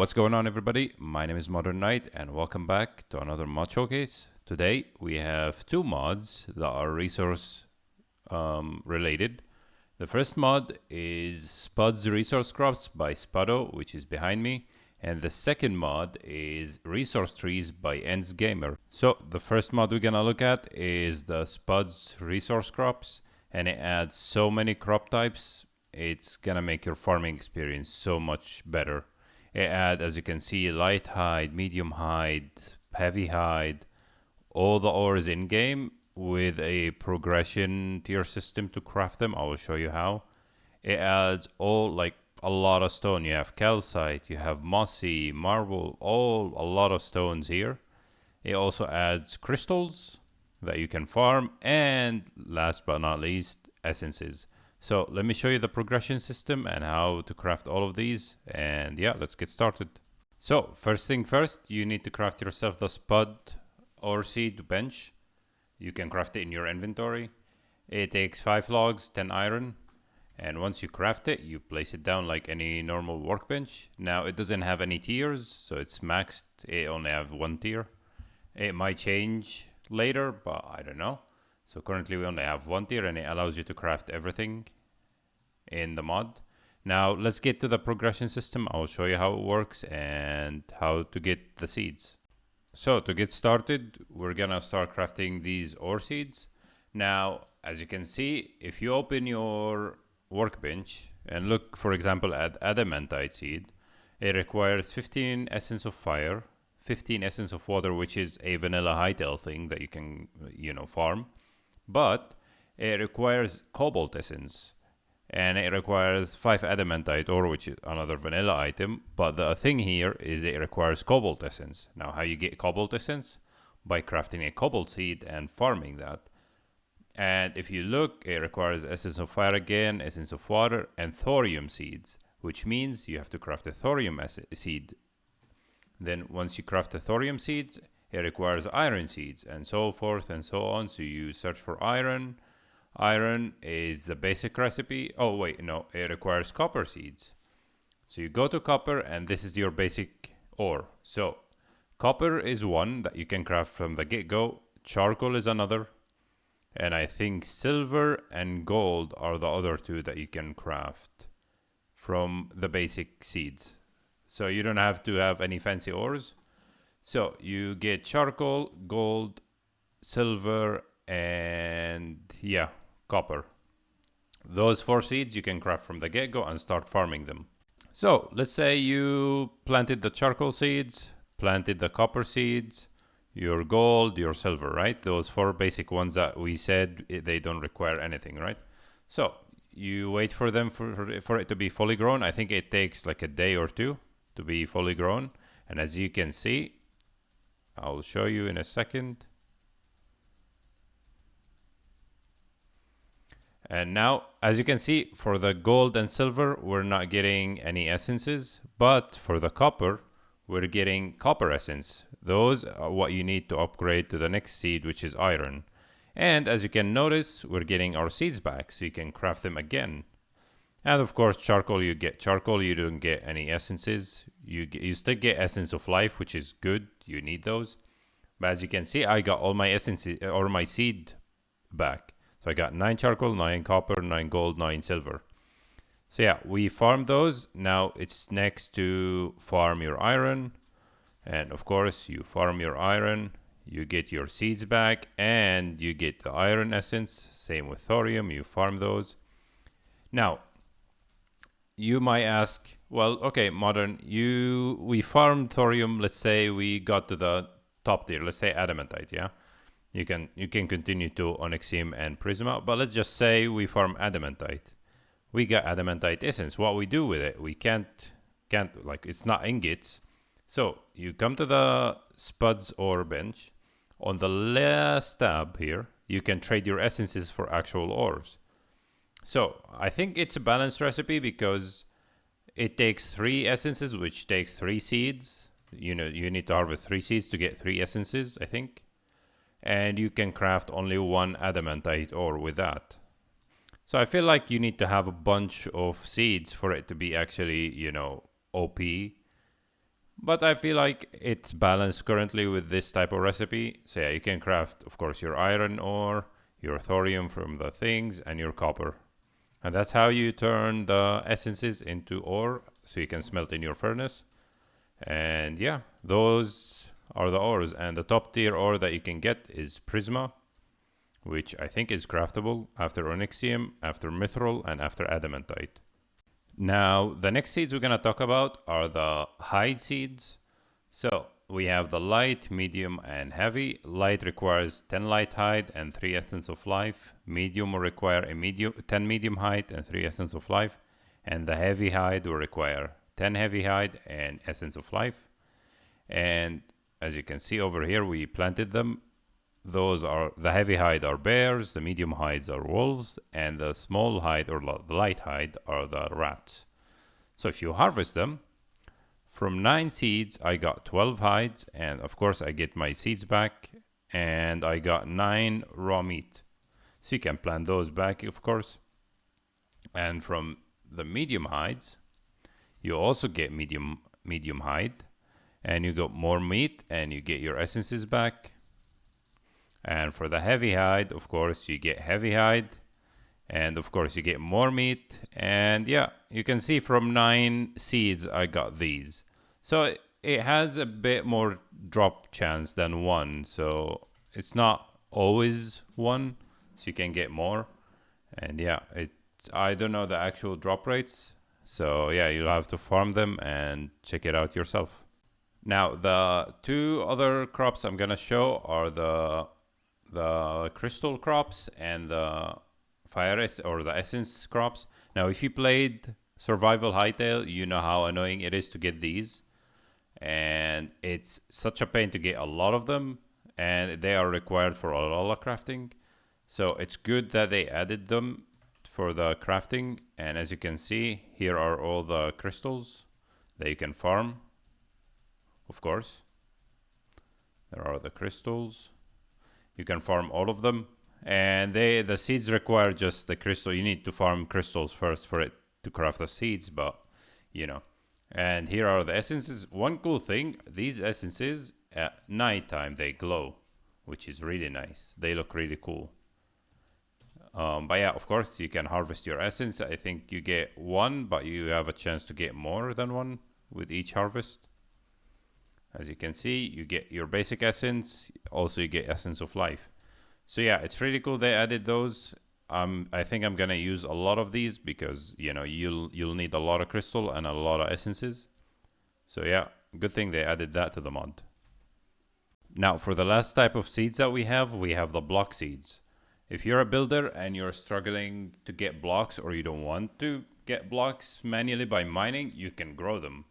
What's going on, everybody? My name is ModernKnight and welcome back to another mod showcase. Today we have two mods that are resource related. The first mod is Spuds Resource Crops by Spudo, which is behind me. And the second mod is Resource Trees by Ends Gamer. So the first mod we're gonna look at is the Spuds Resource Crops, and it adds so many crop types. It's gonna make your farming experience so much better. It adds, as you can see, light hide, medium hide, heavy hide, all the ores in game with a progression tier system to craft them. I will show you how. It adds a lot of stone. You have calcite, you have mossy, marble, a lot of stones here. It also adds crystals that you can farm, and last but not least, essences. So let me show you the progression system and how to craft all of these, and yeah, let's get started. So first thing first, you need to craft yourself the spud or seed bench. You can craft it in your inventory. It takes 5 logs, 10 iron, and once you craft it, you place it down like any normal workbench. Now it doesn't have any tiers, so it's maxed. It only have 1 tier. It might change later, but I don't know. So currently we only have 1 tier, and it allows you to craft everything in the mod. Now let's get to the progression system. I'll show you how it works and how to get the seeds. So to get started, we're gonna start crafting these ore seeds. Now, as you can see, if you open your workbench and look, for example, at adamantite seed, it requires 15 essence of fire, 15 essence of water, which is a vanilla Hytale thing that you can, farm. But it requires cobalt essence, and it requires 5 adamantite ore, which is another vanilla item. But the thing here is it requires cobalt essence. Now, how you get cobalt essence? By crafting a cobalt seed and farming that. And if you look, it requires essence of fire again, essence of water, and thorium seeds, which means you have to craft a thorium seed. Then once you craft the thorium seeds, it requires iron seeds, and so forth and so on. So you search for iron. Iron is the basic recipe. Oh wait, no, it requires copper seeds. So you go to copper, and this is your basic ore. So copper is one that you can craft from the get-go. Charcoal is another. And I think silver and gold are the other two that you can craft from the basic seeds. So you don't have to have any fancy ores. So you get charcoal, gold, silver, and copper. Those 4 seeds you can craft from the get-go and start farming them. So let's say you planted the charcoal seeds, planted the copper seeds, your gold, your silver, right? Those 4 basic ones that we said they don't require anything, right? So you wait for them for it to be fully grown. I think it takes like a day or 2 to be fully grown. And as you can see, I'll show you in a second. And now, as you can see, for the gold and silver, we're not getting any essences, but for the copper, we're getting copper essence. Those are what you need to upgrade to the next seed, which is iron. And as you can notice, we're getting our seeds back, so you can craft them again. And of course, charcoal, you get charcoal, you don't get any essences. You still get essence of life, which is good, you need those. But as you can see, I got all my essences, or my seed back. So I got 9 charcoal, 9 copper, 9 gold, 9 silver. So yeah, we farmed those. Now it's next to farm your iron. And of course, you farm your iron, you get your seeds back, and you get the iron essence. Same with thorium, you farm those. Now, you might ask, well, okay, Modern, we farmed thorium. Let's say we got to the top tier. Let's say adamantite, yeah? You can continue to onyxium and prisma, but let's just say we farm adamantite. We got adamantite essence. What we do with it? We can't like, it's not ingots. So you come to the spuds ore bench. On the last tab here, you can trade your essences for actual ores. So I think it's a balanced recipe because it takes 3 essences, which takes 3 seeds. You need to harvest 3 seeds to get 3 essences, I think. And you can craft only 1 adamantite ore with that. So I feel like you need to have a bunch of seeds for it to be actually, OP. But I feel like it's balanced currently with this type of recipe. So yeah, you can craft, of course, your iron ore, your thorium from the things, and your copper. And that's how you turn the essences into ore, so you can smelt in your furnace. And yeah, those are the ores. And the top tier ore that you can get is Prisma, which I think is craftable after onyxium, after mithril, and after adamantite. Now, the next seeds we're going to talk about are the hide seeds. So, we have the light, medium, and heavy. Light requires 10 light hide and 3 essence of life. Medium will require 10 medium hide and 3 essence of life. And the heavy hide will require 10 heavy hide and essence of life. And as you can see over here, we planted them. Those are the heavy hide are bears, the medium hides are wolves, and the small hide or the light hide are the rats. So if you harvest them, from 9 seeds I got 12 hides, and of course I get my seeds back, and I got 9 raw meat. So you can plant those back, of course. And from the medium hides, you also get medium hide, and you got more meat, and you get your essences back. And for the heavy hide, of course, you get heavy hide. And of course, you get more meat. And yeah, you can see from 9 seeds, I got these. So it has a bit more drop chance than 1. So it's not always 1. So you can get more. And yeah, I don't know the actual drop rates. So yeah, you'll have to farm them and check it out yourself. Now, the 2 other crops I'm going to show are the crystal crops and the or the essence crops. Now, if you played Survival Hytale, you know how annoying it is to get these. And it's such a pain to get a lot of them. And they are required for all crafting. So it's good that they added them for the crafting. And as you can see, here are all the crystals that you can farm. Of course. There are the crystals. You can farm all of them, and the seeds require just the crystal. You need to farm crystals first for it to craft the seeds, but you know. And here are the essences. One cool thing, these essences at nighttime they glow, which is really nice. They look really cool. But yeah, of course you can harvest your essence. I think you get 1, but you have a chance to get more than 1 with each harvest. As you can see, you get your basic essence. Also, you get essence of life. So yeah, it's really cool they added those. I think I'm gonna use a lot of these because you know you'll need a lot of crystal and a lot of essences. So yeah, good thing they added that to the mod. Now for the last type of seeds that we have the block seeds. If you're a builder and you're struggling to get blocks or you don't want to get blocks manually by mining, you can grow them.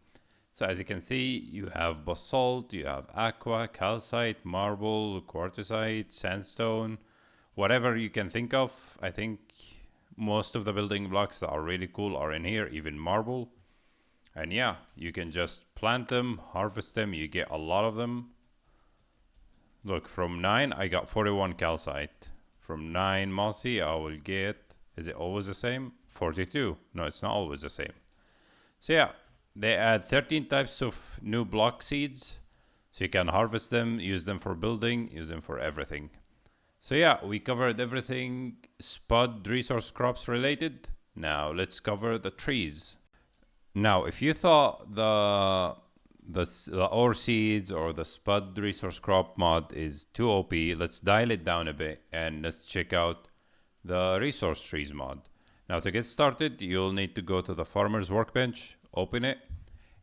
So as you can see, you have basalt, you have aqua, calcite, marble, quartzite, sandstone, whatever you can think of. I think most of the building blocks that are really cool are in here, even marble. And yeah, you can just plant them, harvest them, you get a lot of them. Look, from 9, I got 41 calcite. From 9 mossy, I will get, is it always the same? 42. No, it's not always the same. So yeah. They add 13 types of new block seeds, so you can harvest them, use them for building, use them for everything. So yeah, we covered everything spud resource crops related. Now let's cover the trees. Now, if you thought the ore seeds or the spud resource crop mod is too OP, let's dial it down a bit and let's check out the resource trees mod. Now to get started, you'll need to go to the farmer's workbench, open it,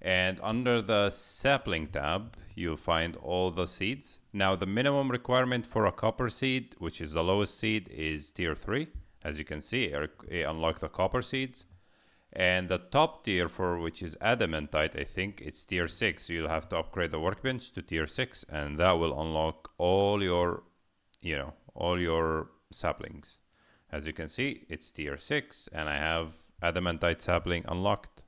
and under the sapling tab, you'll find all the seeds. Now the minimum requirement for a copper seed, which is the lowest seed, is tier 3. As you can see, it unlocks the copper seeds. And the top tier for which is adamantite, I think it's tier 6. So you'll have to upgrade the workbench to tier 6, and that will unlock all your, all your saplings. As you can see, it's tier 6, and I have adamantite sapling unlocked.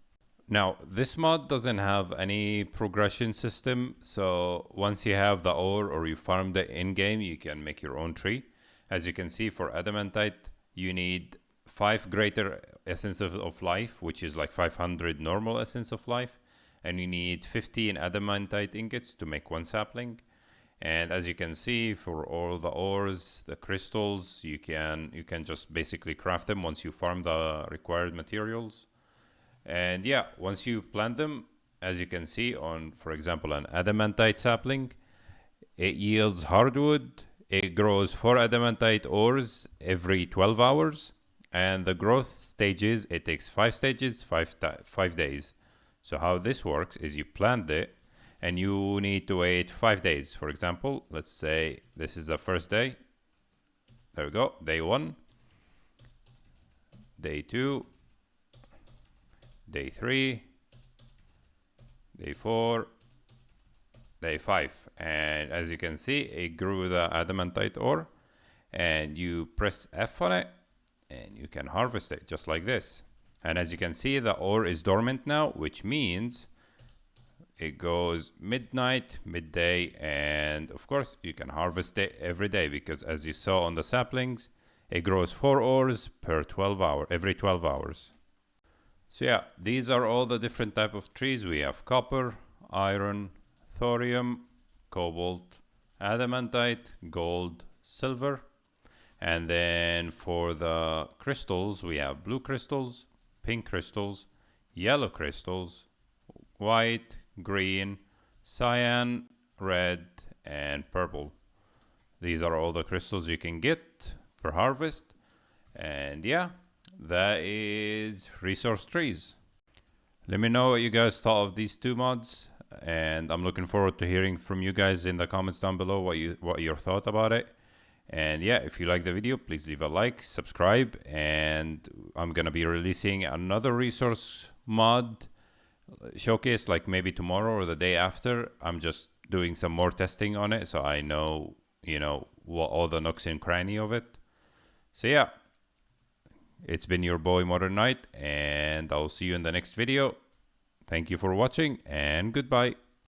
Now, this mod doesn't have any progression system, so once you have the ore or you farmed it in-game, you can make your own tree. As you can see, for adamantite, you need 5 greater essence of life, which is like 500 normal essence of life, and you need 15 adamantite ingots to make one sapling. And as you can see, for all the ores, the crystals, you can just basically craft them once you farm the required materials. And yeah, once you plant them, as you can see on, for example, an adamantite sapling, it yields hardwood. It grows 4 adamantite ores every 12 hours. And the growth stages, it takes 5 stages, 5 days. So how this works is you plant it and you need to wait 5 days. For example, let's say this is the first day. There we go, day 1, day 2, day 3, day 4, day 5. And as you can see, it grew the adamantite ore, and you press F on it and you can harvest it just like this. And as you can see, the ore is dormant now, which means it goes midnight, midday, and of course you can harvest it every day, because as you saw on the saplings, it grows 4 ores per 12 hours, every 12 hours. So yeah, these are all the different type of trees. We have copper, iron, thorium, cobalt, adamantite, gold, silver. And then for the crystals, we have blue crystals, pink crystals, yellow crystals, white, green, cyan, red, and purple. These are all the crystals you can get per harvest. And yeah, that is resource trees. Let me know what you guys thought of these 2 mods, and I'm looking forward to hearing from you guys in the comments down below what your thought about it. And yeah, if you like the video, please leave a like, subscribe, and I'm gonna be releasing another resource mod showcase, like maybe tomorrow or the day after. I'm just doing some more testing on it, so I know, what all the nooks and cranny of it. So yeah, it's been your boy ModernKnight, and I'll see you in the next video. Thank you for watching, and goodbye.